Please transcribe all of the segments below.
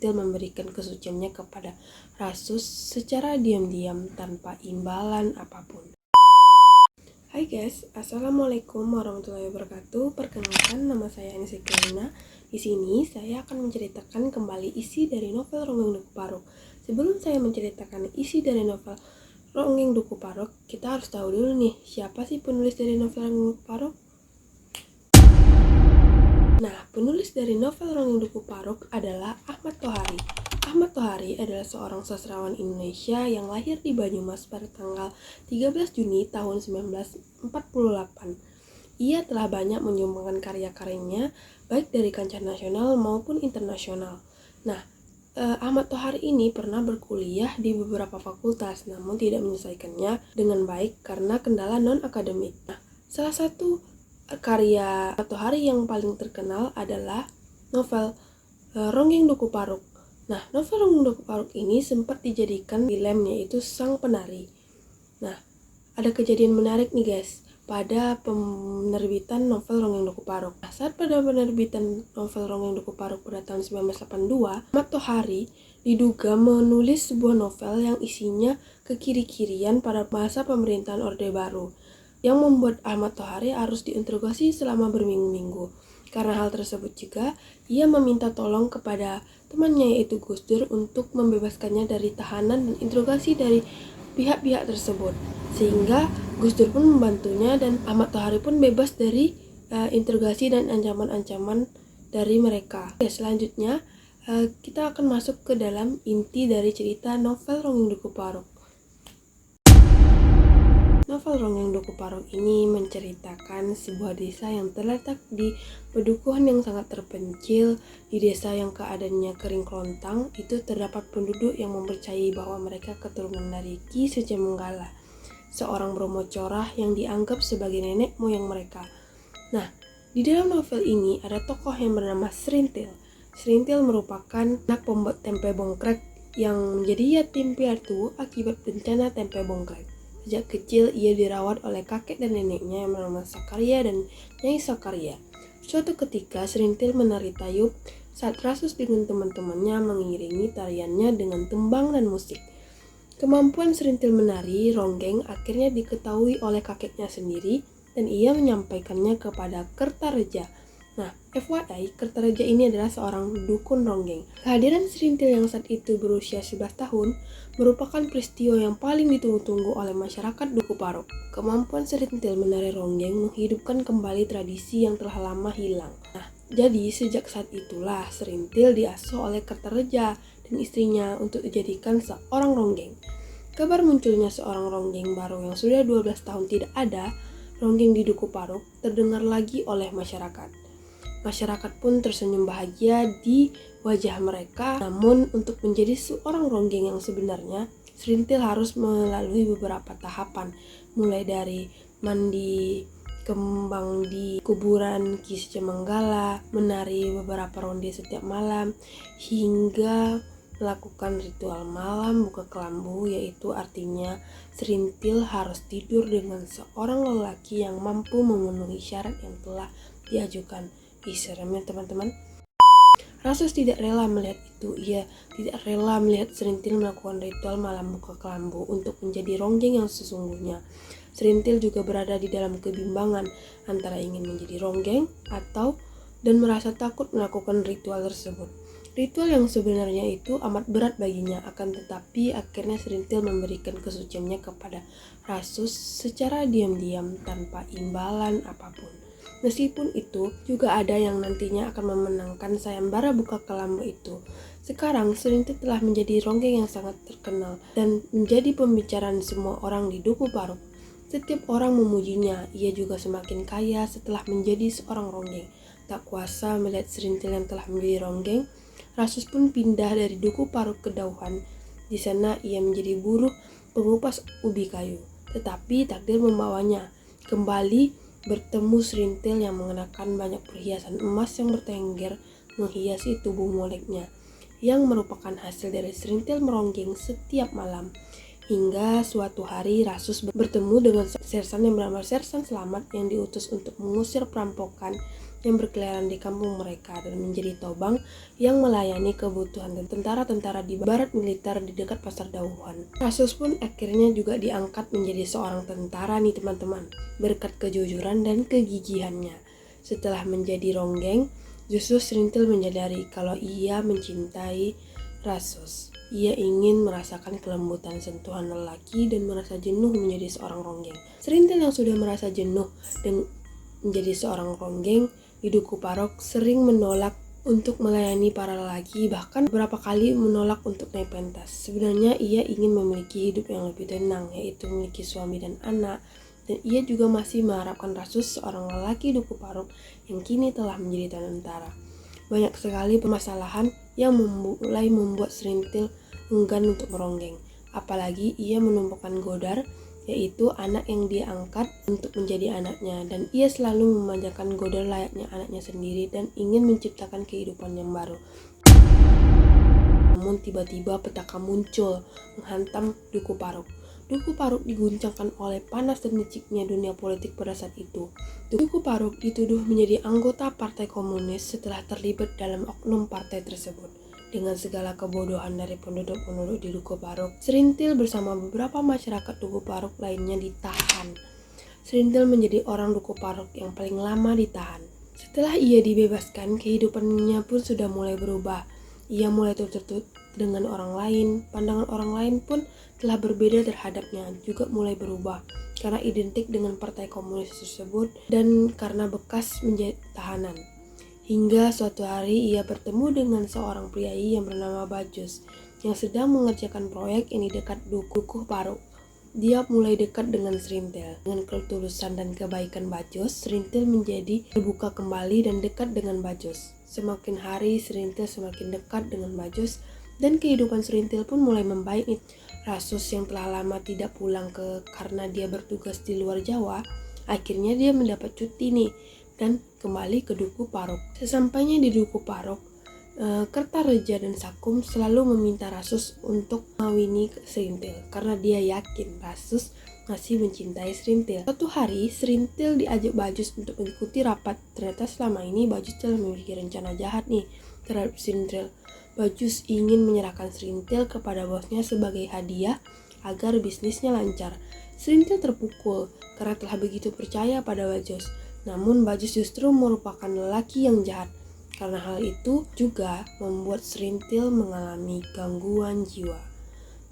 Serintil memberikan kesuciannya kepada Rasus secara diam-diam tanpa imbalan apapun. Hai guys, assalamualaikum warahmatullahi wabarakatuh. Perkenalkan, nama saya Anissa Kirina. Di sini saya akan menceritakan kembali isi dari novel Ronggeng Duku Paruk. Sebelum saya menceritakan isi dari novel Ronggeng Duku Paruk, kita harus tahu dulu nih, siapa sih penulis dari novel Ronggeng Duku Paruk? Nah, penulis dari novel Ronggeng Duku Paruk adalah Ahmad Tohari. Ahmad Tohari adalah seorang sastrawan Indonesia yang lahir di Banyumas pada tanggal 13 Juni tahun 1948. Ia telah banyak menyumbangkan karya-karyanya baik dari kancah nasional maupun internasional. Nah, Ahmad Tohari ini pernah berkuliah di beberapa fakultas, namun tidak menyelesaikannya dengan baik karena kendala non-akademik. Nah, salah satu karya Ahmad Tohari yang paling terkenal adalah novel Ronggeng Duku Paruk. Nah, novel Ronggeng Duku Paruk ini sempat dijadikan film, yaitu Sang Penari. Nah, ada kejadian menarik nih guys pada penerbitan novel Ronggeng Duku Paruk. Nah, saat pada penerbitan novel Ronggeng Duku Paruk pada tahun 1982, Ahmad Tohari diduga menulis sebuah novel yang isinya kekiri-kirian pada masa pemerintahan Orde Baru, yang membuat Ahmad Tohari harus diinterogasi selama berminggu-minggu. Karena hal tersebut juga, ia meminta tolong kepada temannya yaitu Gus Dur untuk membebaskannya dari tahanan dan interogasi dari pihak-pihak tersebut. Sehingga Gus Dur pun membantunya dan Ahmad Tohari pun bebas dari interogasi dan ancaman-ancaman dari mereka. Oke, selanjutnya kita akan masuk ke dalam inti dari cerita novel Ronggeng Duku Paruk. Novel Ronggeng Duku Paruk ini menceritakan sebuah desa yang terletak di pedukuhan yang sangat terpencil. Di desa yang keadaannya kering kerontang, itu terdapat penduduk yang mempercayai bahwa mereka keturunan dari Ki Sucemenggala, seorang Bromo Corah yang dianggap sebagai nenek moyang mereka. Nah, di dalam novel ini ada tokoh yang bernama Serintil. Serintil merupakan anak pembuat tempe bongkrek yang menjadi yatim piatu akibat bencana tempe bongkrek. Sejak kecil ia dirawat oleh kakek dan neneknya yang bernama Sakaria dan Nyai Sakaria. Suatu ketika Serintil menari tayub saat Rasus dengan teman-temannya mengiringi tariannya dengan tembang dan musik. Kemampuan Serintil menari ronggeng akhirnya diketahui oleh kakeknya sendiri dan ia menyampaikannya kepada Kertareja. Nah, FYI, Kertareja ini adalah seorang dukun ronggeng. Kehadiran Serintil yang saat itu berusia 11 tahun merupakan peristiwa yang paling ditunggu-tunggu oleh masyarakat Duku Paruk. Kemampuan Serintil menari ronggeng menghidupkan kembali tradisi yang telah lama hilang. Nah, jadi sejak saat itulah Serintil diasuh oleh Kertareja dan istrinya untuk dijadikan seorang ronggeng. Kabar munculnya seorang ronggeng baru yang sudah 12 tahun tidak ada, ronggeng di Duku Paruk, terdengar lagi oleh masyarakat. Masyarakat pun tersenyum bahagia di wajah mereka. Namun untuk menjadi seorang ronggeng yang sebenarnya, Serintil harus melalui beberapa tahapan, mulai dari mandi kembang di kuburan Ki Sucemenggala, menari beberapa ronde setiap malam, hingga melakukan ritual malam buka kelambu, yaitu artinya Serintil harus tidur dengan seorang lelaki yang mampu memenuhi syarat yang telah diajukan. Serem ya teman-teman. Rasus tidak rela melihat itu. Ia tidak rela melihat Serintil melakukan ritual malam buka kelambu untuk menjadi ronggeng yang sesungguhnya. Serintil juga berada di dalam kebimbangan antara ingin menjadi ronggeng atau dan merasa takut melakukan ritual tersebut. Ritual yang sebenarnya itu amat berat baginya, akan tetapi akhirnya Serintil memberikan kesuciannya kepada Rasus secara diam-diam tanpa imbalan apapun. Meskipun itu, juga ada yang nantinya akan memenangkan sayembara buka kelambu itu. Sekarang, Serintil telah menjadi ronggeng yang sangat terkenal dan menjadi pembicaraan semua orang di Duku Paruk. Setiap orang memujinya, ia juga semakin kaya setelah menjadi seorang ronggeng. Tak kuasa melihat Serintil yang telah menjadi ronggeng, Rasus pun pindah dari Duku Paruk ke Dauhan. Di sana ia menjadi buruh pengupas ubi kayu. Tetapi takdir membawanya kembali bertemu Serintil yang mengenakan banyak perhiasan emas yang bertengger menghiasi tubuh moleknya, yang merupakan hasil dari Serintil meronggeng setiap malam. Hingga suatu hari Rasus bertemu dengan sersan yang bernama Sersan Selamat yang diutus untuk mengusir perampokan yang berkeliaran di kampung mereka dan menjadi tobang yang melayani kebutuhan tentara-tentara di barat militer di dekat pasar Dauhan. Rasus pun akhirnya juga diangkat menjadi seorang tentara nih teman-teman, berkat kejujuran dan kegigihannya. Setelah menjadi ronggeng, justru Serintil menyadari kalau ia mencintai Rasus. Ia ingin merasakan kelembutan sentuhan lelaki dan merasa jenuh menjadi seorang ronggeng. Serintil yang sudah merasa jenuh dan menjadi seorang ronggeng di Duku Parok sering menolak untuk melayani para lelaki, bahkan beberapa kali menolak untuk naik pentas. Sebenarnya ia ingin memiliki hidup yang lebih tenang, yaitu memiliki suami dan anak, dan ia juga masih mengharapkan Rasus, seorang lelaki Duku Parok yang kini telah menjadi tentara. Banyak sekali permasalahan yang mulai membuat Serintil enggan untuk meronggeng. Apalagi ia menumpukan Godar, yaitu anak yang dia angkat untuk menjadi anaknya, dan ia selalu memanjakan Godar layaknya anaknya sendiri dan ingin menciptakan kehidupan yang baru. Namun tiba-tiba petaka muncul menghantam Duku Parok. Duku Parok diguncangkan oleh panas dan liciknya dunia politik pada saat itu. Duku Parok dituduh menjadi anggota Partai Komunis setelah terlibat dalam oknum partai tersebut. Dengan segala kebodohan dari penduduk-penduduk di Duku Parok, Serintil bersama beberapa masyarakat Duku Parok lainnya ditahan. Serintil menjadi orang Duku Parok yang paling lama ditahan. Setelah ia dibebaskan, kehidupannya pun sudah mulai berubah. Ia mulai tertutup dengan orang lain, pandangan orang lain pun telah berbeda terhadapnya, juga mulai berubah karena identik dengan partai komunis tersebut dan karena bekas menjadi tahanan. Hingga suatu hari ia bertemu dengan seorang priai yang bernama Bajus yang sedang mengerjakan proyek ini dekat Duku Parok. Dia mulai dekat dengan Serintil. Dengan ketulusan dan kebaikan Bajus, Serintil menjadi terbuka kembali dan dekat dengan Bajus. Semakin hari Serintil semakin dekat dengan Bajus dan kehidupan Serintil pun mulai membaik. Rasus yang telah lama tidak pulang karena dia bertugas di luar Jawa, akhirnya dia mendapat cuti nih dan kembali ke Duku Parok. Sesampainya di Duku Parok, Kertareja dan Sakum selalu meminta Rasus untuk mengawini Serintil karena dia yakin Rasus masih mencintai Serintil. Suatu hari Serintil diajak Bajus untuk mengikuti rapat. Ternyata selama ini Bajus telah memiliki rencana jahat nih terhadap Serintil. Bajus ingin menyerahkan Serintil kepada bosnya sebagai hadiah agar bisnisnya lancar. Serintil terpukul karena telah begitu percaya pada Bajus. Namun Bajus justru merupakan lelaki yang jahat. Karena hal itu juga membuat Serintil mengalami gangguan jiwa.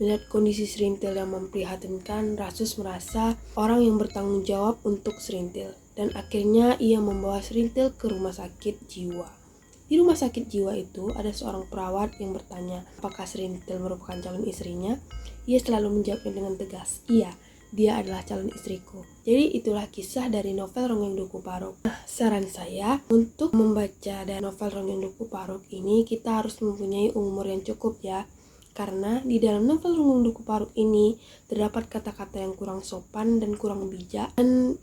Melihat kondisi Serintil yang memprihatinkan, Rasus merasa orang yang bertanggung jawab untuk Serintil. Dan akhirnya ia membawa Serintil ke rumah sakit jiwa. Di rumah sakit jiwa itu ada seorang perawat yang bertanya apakah Serintil merupakan calon istrinya. Ia selalu menjawabnya dengan tegas, iya, dia adalah calon istriku. Jadi itulah kisah dari novel Ronggeng Duku Parok. Nah, saran saya untuk membaca dari novel Ronggeng Duku Parok ini kita harus mempunyai umur yang cukup ya. Karena di dalam novel Ronggeng Duku Parok ini terdapat kata-kata yang kurang sopan dan kurang bijak dan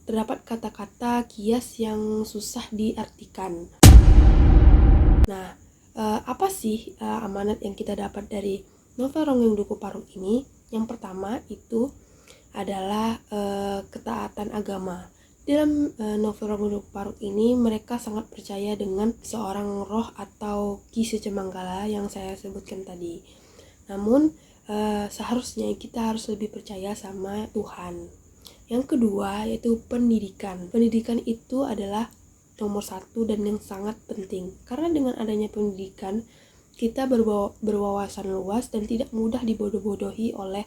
terdapat kata-kata kias yang susah diartikan. Nah, apa sih amanat yang kita dapat dari novel Ronggeng Duku Parok ini? Yang pertama itu adalah ketaatan agama. Dalam novel Ronggeng Duku Parok ini mereka sangat percaya dengan seorang roh atau Ki Secemanggala yang saya sebutkan tadi. Namun seharusnya kita harus lebih percaya sama Tuhan. Yang kedua yaitu pendidikan. Pendidikan itu adalah nomor satu dan yang sangat penting. Karena dengan adanya pendidikan kita berwawasan luas dan tidak mudah dibodoh-bodohi oleh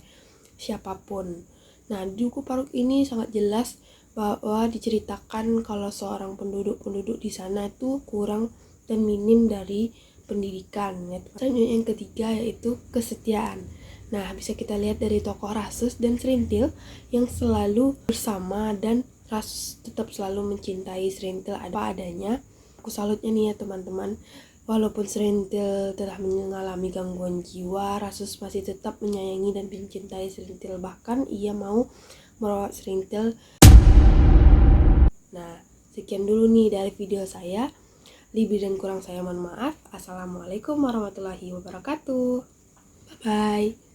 siapapun. Nah, di Duku Parok ini sangat jelas bahwa diceritakan kalau seorang penduduk di sana itu kurang dan minim dari pendidikan. Yang ketiga yaitu kesetiaan. Nah, bisa kita lihat dari tokoh Rasus dan Serintil yang selalu bersama dan Rasus tetap selalu mencintai Serintil apa adanya. Aku salutnya nih ya teman-teman. Walaupun Serintil telah mengalami gangguan jiwa, Rasus masih tetap menyayangi dan mencintai Serintil. Bahkan ia mau merawat Serintil. Nah, sekian dulu nih dari video saya. Lebih dan kurang saya mohon maaf. Assalamualaikum warahmatullahi wabarakatuh. Bye-bye.